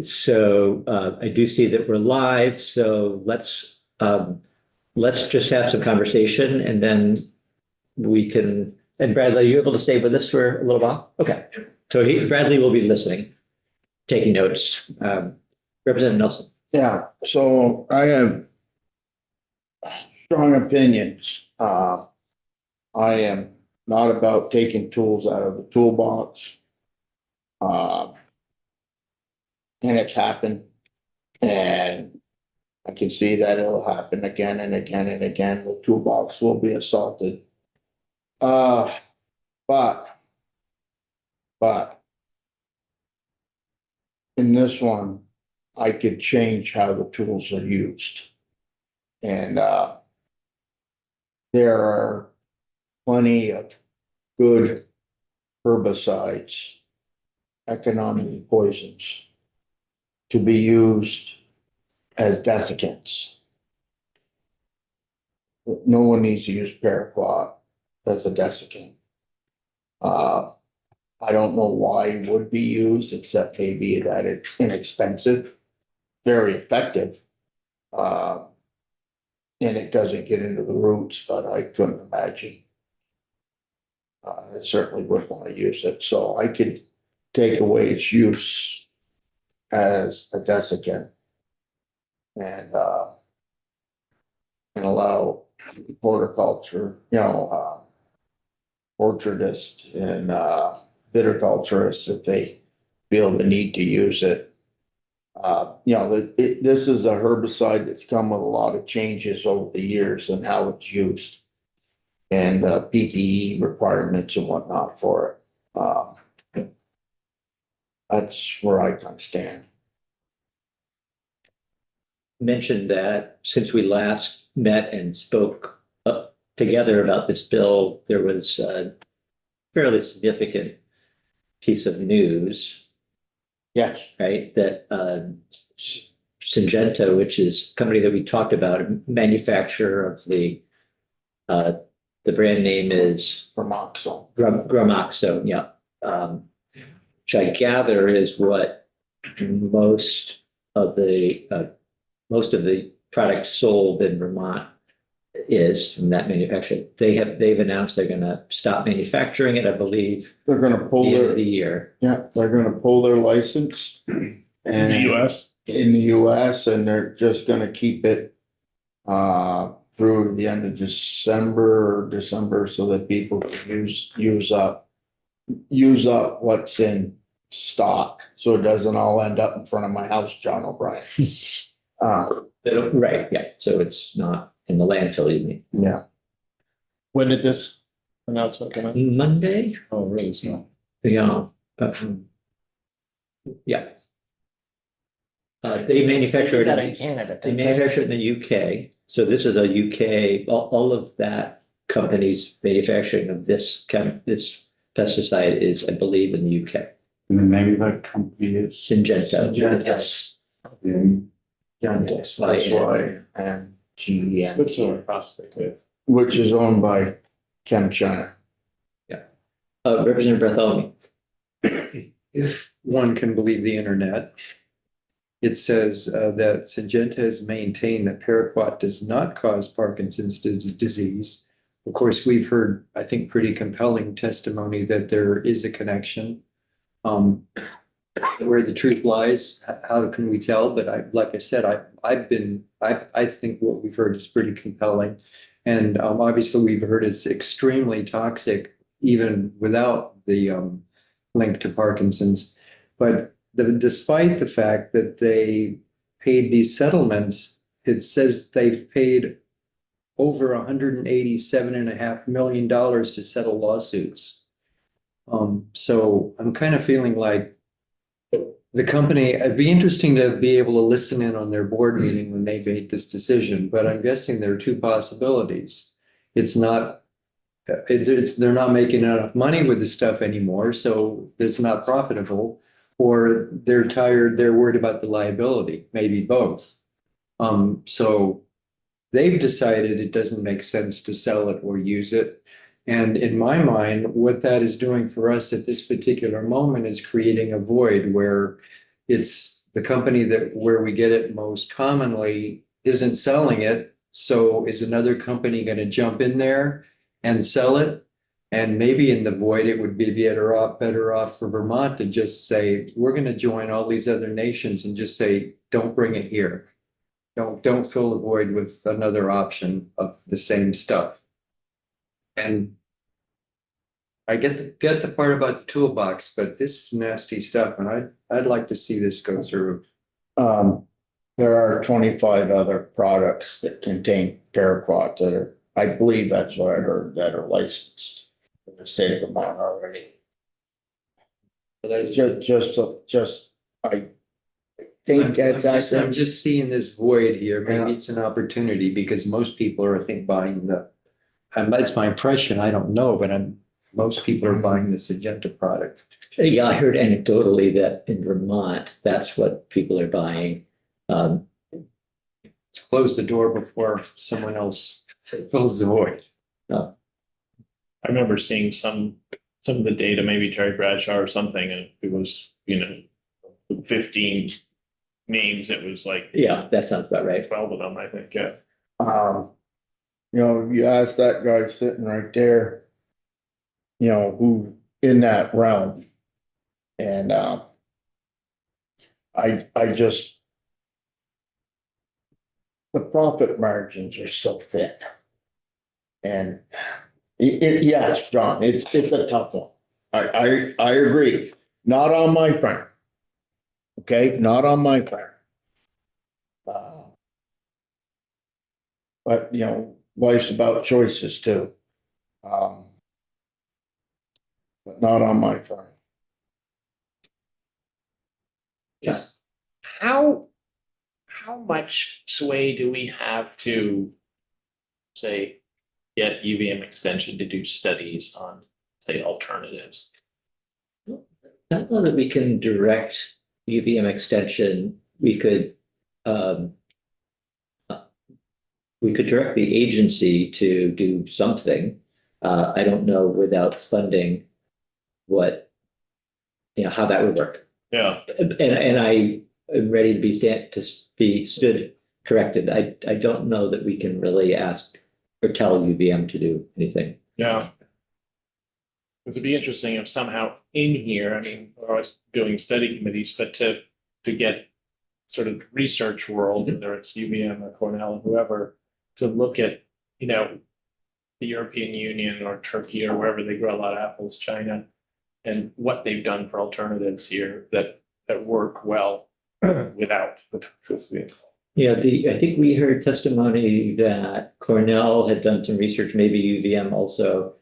So I do see that we're live, so let's just have some conversation and then we can, and Bradley, are you able to stay with us for a little while? Okay. So Bradley will be listening, taking notes. Representative Nelson. Yeah, so I have strong opinions. I am not about taking tools out of the toolbox. And it's happened. And I can see that it'll happen again and again and again. The toolbox will be assaulted. Uh, but, but in this one, I could change how the tools are used. And, there are plenty of good herbicides, economic poisons to be used as desiccants. No one needs to use paraquat as a desiccant. I don't know why it would be used, except maybe that it's inexpensive, very effective. And it doesn't get into the roots, but I couldn't imagine. I certainly wouldn't want to use it, so I could take away its use as a desiccant. And allow horticulture, orchardists and viticulturists, if they feel the need to use it. This is a herbicide that's come with a lot of changes over the years and how it's used. And PPE requirements and whatnot for it. That's where I kind of stand. Mentioned that since we last met and spoke together about this bill, there was a fairly significant piece of news, Yes, right? That Syngenta, which is a company that we talked about, a manufacturer of the brand name is Gramoxone. Gramoxone, yeah. Which I gather is what most of the products sold in Vermont is from that manufacturer. They've announced they're going to stop manufacturing it, I believe, They're gonna pull the end of their, the year. they're gonna pull their license. In the US? In the US, and they're just gonna keep it through the end of December, so that people can use up what's in stock, so it doesn't all end up in front of my house, John O'Brien. Right, yeah. So it's not in the landfill, you mean? Yeah, When did this announcement come out? Monday? Oh, really? So, Yeah. Yeah. They manufacture it in Canada. they manufacture it in the UK. So this is a UK, all of that company's manufacturing of this pesticide is, I believe, in the UK. And the name of that company is? Syngenta. Syngenta. Yes. that's why, and GE, Switzerland possibly too. which is owned by ChemChina. Representative Bartholomew. If one can believe the internet, it says that Syngenta has maintained that paraquat does not cause Parkinson's disease. Of course, we've heard, I think, pretty compelling testimony that there is a connection. Where the truth lies, how can we tell? But like I said, I think what we've heard is pretty compelling. And obviously we've heard it's extremely toxic, even without the link to Parkinson's. But despite the fact that they paid these settlements, it says they've paid over $187.5 million to settle lawsuits. So I'm kind of feeling like the company, it'd be interesting to be able to listen in on their board meeting when they made this decision, but I'm guessing there are two possibilities. They're not making enough money with the stuff anymore, so it's not profitable, or they're tired, they're worried about the liability, maybe both. So they've decided it doesn't make sense to sell it or use it. And in my mind, what that is doing for us at this particular moment is creating a void where it's the company that where we get it most commonly isn't selling it. So is another company going to jump in there and sell it? And maybe in the void, it would be better off for Vermont to just say, we're going to join all these other nations and just say, don't bring it here. Don't fill the void with another option of the same stuff. And I get the part about the toolbox, but this is nasty stuff, and I'd like to see this go through. There are 25 other products that contain paraquat that are, I believe that's what I heard, that are licensed in the state of Vermont already. I think I'm just seeing this void here. Maybe it's an opportunity because most people are, I think, buying and that's my impression. I don't know, but most people are buying the Syngenta product. Yeah, I heard anecdotally that in Vermont, that's what people are buying. Let's close the door before someone else fills the void. I remember seeing some of the data, maybe Terry Bradshaw or something, and it was, 15 names. It was like Yeah, that sounds about right. 12 of them, I think. Yeah. You ask that guy sitting right there, who in that realm. And, I just, the profit margins are so thin. And yes, John, it's a tough one. I agree. Not on my farm. Okay, not on my farm. But, life's about choices too. But not on my farm. Just how much sway do we have to say get UVM extension to do studies on, say, alternatives? I don't know that we can direct UVM extension. We could direct the agency to do something. I don't know without funding how that would work. Yeah. And I am ready to be stood corrected. I don't know that we can really ask or tell UVM to do anything. Yeah. It'd be interesting if somehow in here, I mean, we're always doing study committees, but to get sort of research world, whether it's UVM or Cornell or whoever, to look at, the European Union or Turkey or wherever they grow a lot of apples, China, and what they've done for alternatives here that work well without the toxicity. Yeah, I think we heard testimony that Cornell had done some research, maybe UVM also,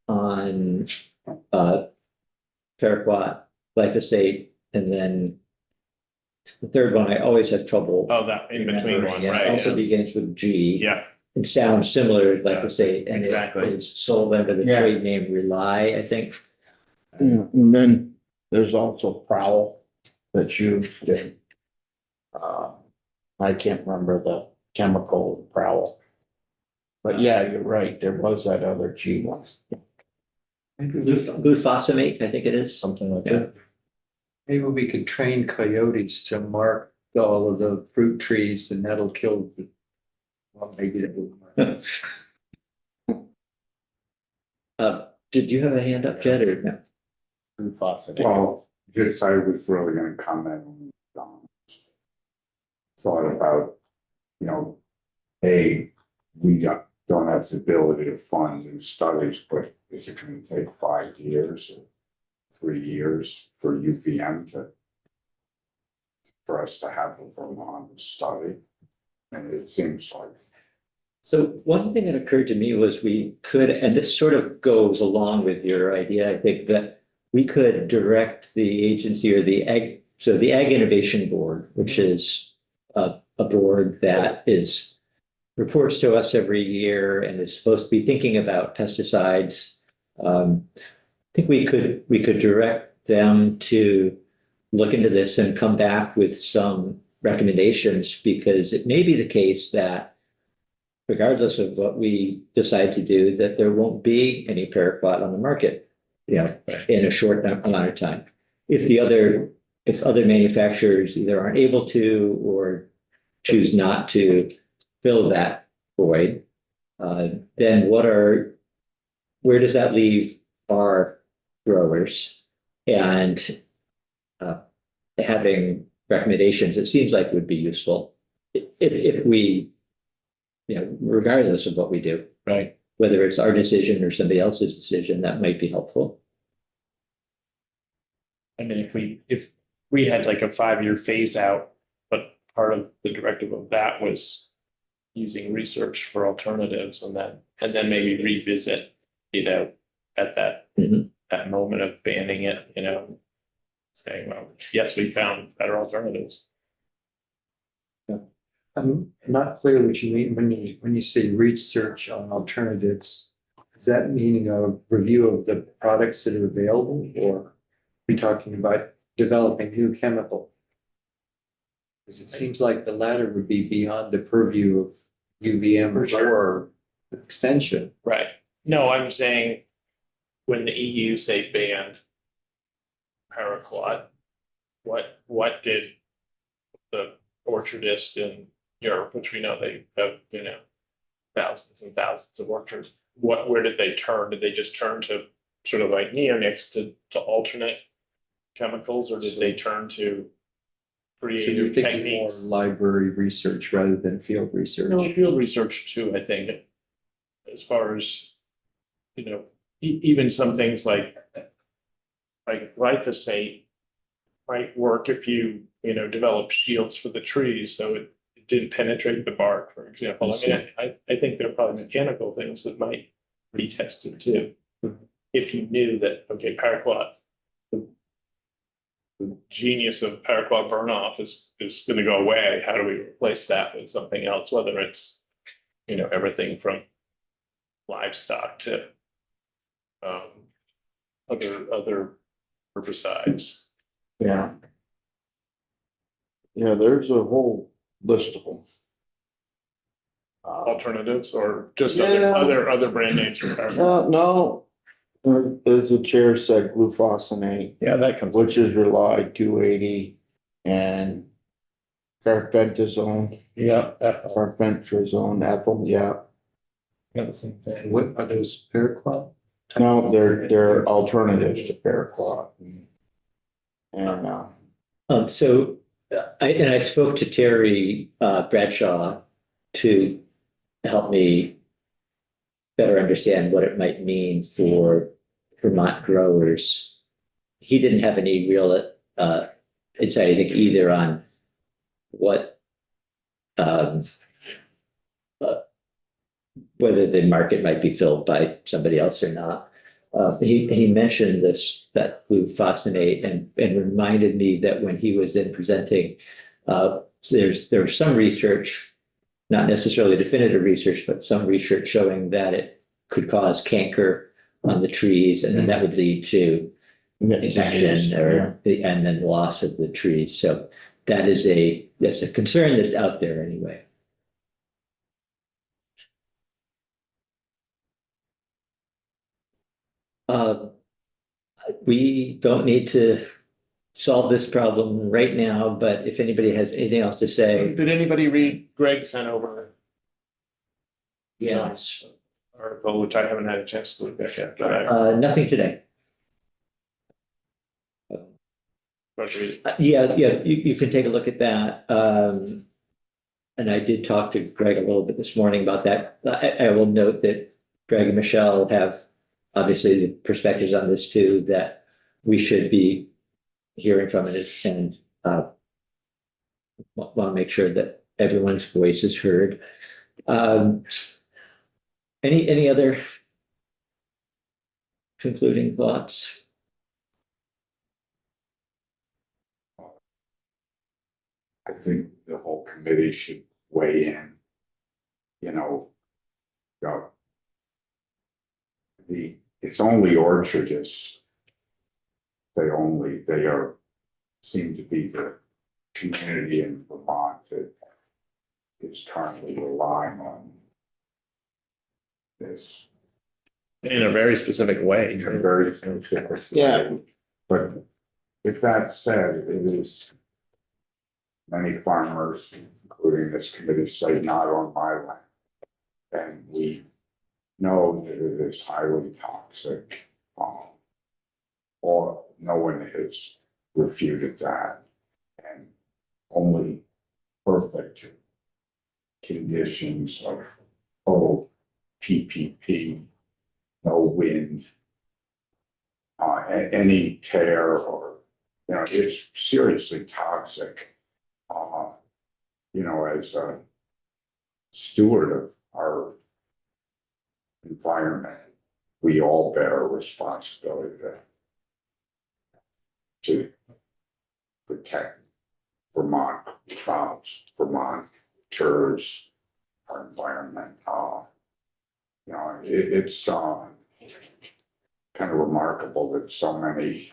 on paraquat, glyphosate, and then the third one I always have trouble. Oh, that in between one, remembering. right? It also Yeah. begins with G. Yeah. It sounds similar to glyphosate, and exactly. it is sold under the Yeah. trade name Rely, I think. And then there's also Prowl that's used in, I can't remember the chemical Prowl. But yeah, you're right, there was that other G one. Glufosinate, I think it is. Something like Yeah. that. Maybe we could train coyotes to mark all of the fruit trees and that'll kill. Well, maybe that will. Did you have a hand up, Jed, or no? Glufosinate. Well, just I was really gonna comment on thought about, we don't have the ability to fund new studies, but is it gonna take 5 years or 3 years for UVM for us to have a Vermont study? And it seems like. So one thing that occurred to me was we could, and this sort of goes along with your idea, I think, that we could direct the agency or the Ag Innovation Board, which is a board that reports to us every year and is supposed to be thinking about pesticides. I think we could direct them to look into this and come back with some recommendations, because it may be the case that regardless of what we decide to do, that there won't be any paraquat on the market, in a short amount of time. If the other if other manufacturers either aren't able to or choose not to fill that void, then where does that leave our growers? And having recommendations, it seems like would be useful if we, regardless of what we do, Right. whether it's our decision or somebody else's decision, that might be helpful. I mean, if we had like a 5-year phase out, but part of the directive of that was using research for alternatives and then maybe revisit, at Mhm. that moment of banning it, saying, well, yes, we found better alternatives. I'm not clear what you mean when you say research on alternatives. Is that meaning a review of the products that are available, or are we talking about developing new chemical? Because it seems like the latter would be beyond the purview of UVM For sure. or extension. Right. No, I'm saying when the EU say banned paraquat, what did the orchardist in Europe, which we know they have, thousands and thousands of orchards, where did they turn? Did they just turn to sort of like neonics to alternate chemicals, or did they turn to So you're creative thinking more techniques? library research rather than field research. No, field research too, I think, as far as, even some things like glyphosate might work if you, develop shields for the trees, so it didn't penetrate the bark, for example. I mean, I think there are probably mechanical things that might be tested too. If you knew that, okay, paraquat, the genius of paraquat burn off is gonna go away, how do we replace that with something else, whether it's, everything from livestock to other herbicides. Yeah. Yeah, there's a whole list of them. Alternatives or just Yeah. other brand names for paraquat. No, as the chair said, glufosinate, Yeah, that comes. which is Rely 280 and carbendazole, Yeah. carbendazole, ethyl, yeah. The same thing. And what are those paraquat? No, they're alternatives to paraquat. And, So I spoke to Terry Bradshaw to help me better understand what it might mean for Vermont growers. He didn't have any real insight, I think, either on what whether the market might be filled by somebody else or not. He mentioned that glufosinate and reminded me that when he was then presenting, there was some research, not necessarily definitive research, but some research showing that it could cause canker on the trees, and then that would lead to infection and then loss of the trees. So that's a concern that's out there anyway. We don't need to solve this problem right now, but if anybody has anything else to say, Did anybody read Greg sent over? yes, Article, which I haven't had a chance to look at yet, but nothing today. I. Yeah, you can take a look at that. And I did talk to Greg a little bit this morning about that. I will note that Greg and Michelle have obviously the perspectives on this too, that we should be hearing from it, and want to make sure that everyone's voice is heard. Any other concluding thoughts? I think the whole committee should weigh in. Go. It's only orchardists. Seem to be the community in Vermont that is currently relying on this. In a very specific way. In a very specific way. Yeah. But With that said, it is many farmers, including this committee, say not on my land. And we know that it is highly toxic. Or no one has refuted that. And only perfect conditions of total PPP, no wind, any tear or, it's seriously toxic. As a steward of our environment, we all bear a responsibility to protect Vermont farms, Vermonters, our environment. It's kind of remarkable that so many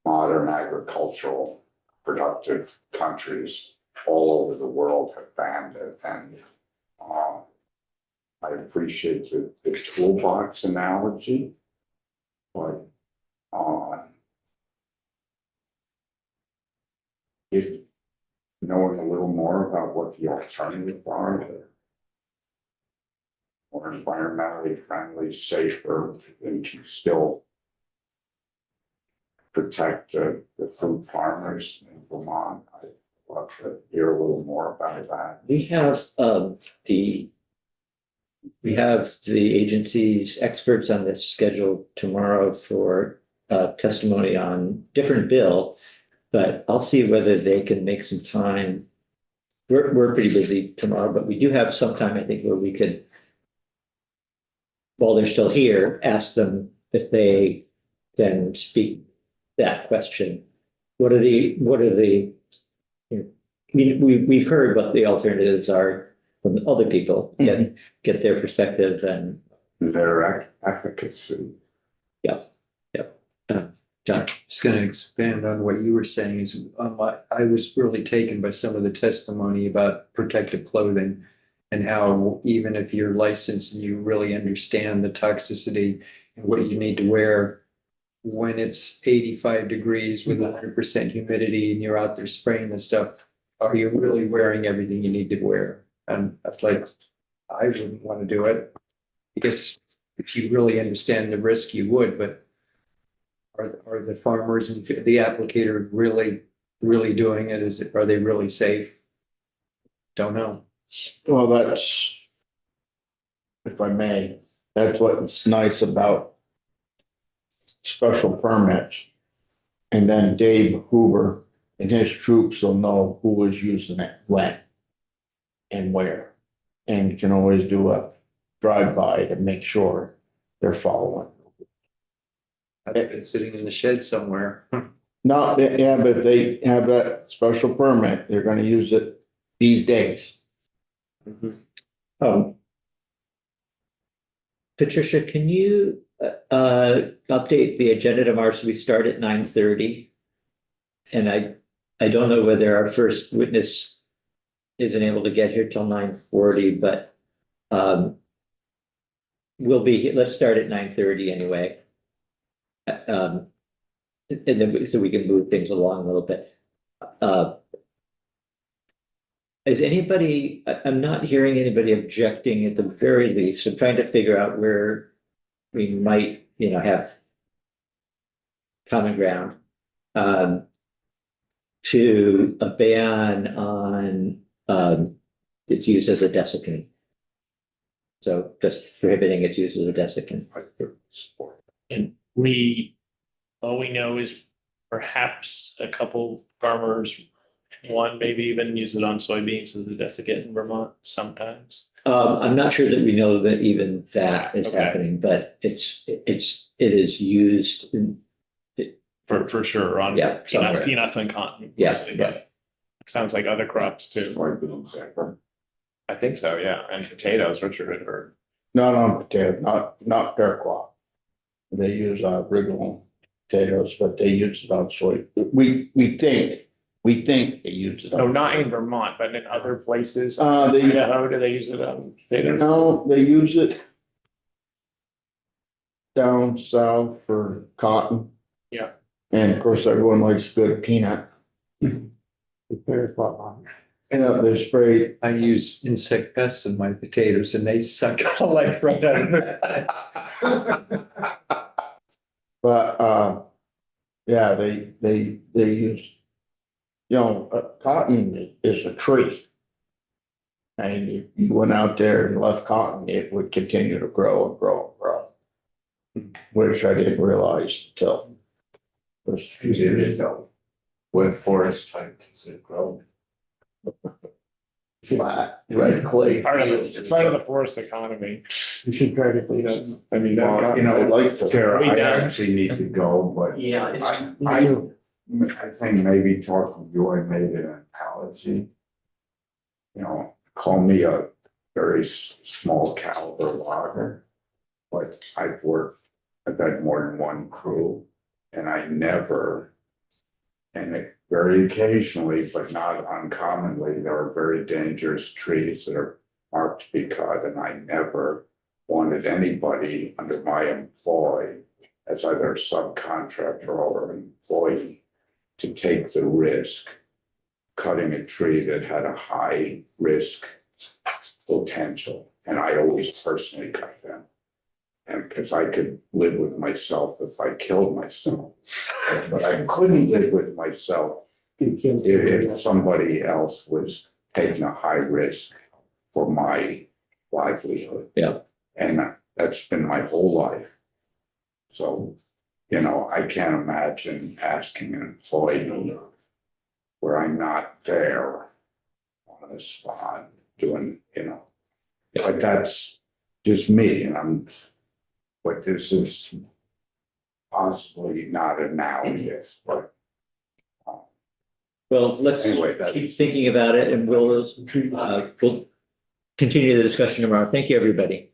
modern agricultural productive countries all over the world have banned it. And I appreciate the toolbox analogy, but if knowing a little more about what the alternatives are, they're more environmentally friendly, safer, and can still protect the food farmers in Vermont. I'd love to hear a little more about that. We have the agency's experts on this scheduled tomorrow for testimony on different bill, but I'll see whether they can make some time. We're pretty busy tomorrow, but we do have some time, I think, where we could, while they're still here, ask them if they can speak that question. What are the, we've heard what the alternatives are from other people, get their perspective and. Their efficacy. John. Just going to expand on what you were saying is I was really taken by some of the testimony about protective clothing and how even if you're licensed and you really understand the toxicity and what you need to wear when it's 85 degrees with 100% humidity and you're out there spraying the stuff, are you really wearing everything you need to wear? And that's like, I wouldn't want to do it. I guess if you really understand the risk, you would, but are the farmers and the applicator really doing it? Are they really safe? Don't know. Well, that's, if I may, that's what's nice about special permits. And then Dave Hoover and his troops will know who is using it when and where. And can always do a drive-by to make sure they're following. I've been sitting in the shed somewhere. No, yeah, but if they have that special permit, they're gonna use it these days. Patricia, can you update the agenda tomorrow so we start at 9:30? And I don't know whether our first witness isn't able to get here till 9:40, but let's start at 9:30 anyway. And then so we can move things along a little bit. Is anybody, I'm not hearing anybody objecting at the very least. I'm trying to figure out where we might, have common ground. To a ban on its use as a desiccant. So just prohibiting its use as a desiccant. And all we know is perhaps a couple farmers, one maybe even use it on soybeans as a desiccant in Vermont sometimes. I'm not sure that we know that even that is Okay. happening, but it is used in, For sure on somewhere. peanuts and cotton. Yeah, mostly, but it sounds like other crops too. Soybeans, yeah. I think so, yeah, and potatoes, Richard had heard. Not on potato, not paraquat. They use Rigolon potatoes, but they use it on soy. We think they use it on. No, not in Vermont, but in other places. They, Idaho, do they use it on potatoes? no, they use it down south for cotton. Yeah. And of course, everyone likes good peanut. Yeah, they spray, I use insect pests in my potatoes and they suck the life right out of the plants. but, yeah, they use, cotton is a tree. And if you went out there and left cotton, it would continue to grow and grow and grow. Which I didn't realize until. What forest type does it grow? Flat, red clay. It's part of the forest economy. You should try to You know, I mean, Well, you know, I'd like to. Tara, I Yeah. actually need to go, but Yeah. I think maybe talking to you, I made an apology. You know, call me a very small caliber logger, but I've had more than one crew, and I never, and it very occasionally, but not uncommonly, there are very dangerous trees that are marked to be cut, and I never wanted anybody under my employ as either a subcontractor or an employee to take the risk cutting a tree that had a high risk potential, and I always personally cut them. And because I could live with myself if I killed myself, but I couldn't live with myself if somebody else was taking a high risk for my livelihood. Yeah. And that's been my whole life. So, I can't imagine asking an employee where I'm not there on the spot doing, but that's just me, but this is possibly not analogous, but Well, let's Anyway, that's- keep thinking about it and we'll continue the discussion tomorrow. Thank you, everybody.